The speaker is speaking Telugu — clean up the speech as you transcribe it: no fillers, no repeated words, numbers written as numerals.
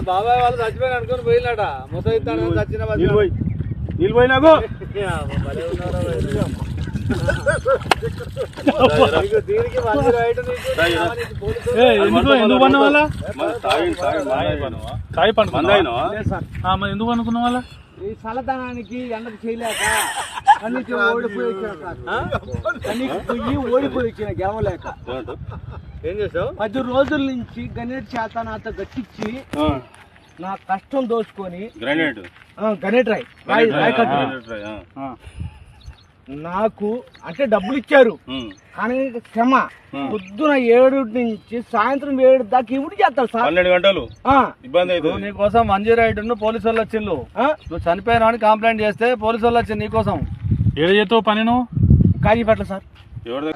బాబాయ్ వాళ్ళు చచ్చిపోయిన అనుకుని పోయినట మొత్తం చచ్చిన నీళ్ళు పోయినాకు దీనికి ఎందుకు పన్న వాళ్ళ ఎందుకు అనుకున్న వాళ్ళ ఈ చల్లదనానికి ఎండకు చేయలేక కన్నీకి ఓడిపోయి వచ్చిన గెలవలేక ఏం చేసావు 10 రోజుల నుంచి గణేట్ చేత నాతో గట్టించి నా కష్టం దోచుకొని గణేట్ రాయ్ నాకు అంటే డబ్బులు ఇచ్చారు కానీ క్షమ పొద్దున 7 నుంచి సాయంత్రం 7 దాకా ఇవి చేస్తారు సార్ 12 గంటలు ఇబ్బంది అవుతుంది నీకోసం మంజీ రైడ్ పోలీసు వాళ్ళు వచ్చిండు నువ్వు చనిపోయినా అని కంప్లైంట్ చేస్తే పోలీసు వాళ్ళు వచ్చింది నీకోసం ఏడు చేస్తావు పని నువ్వు కాజీపేటలో సార్ ఎవరి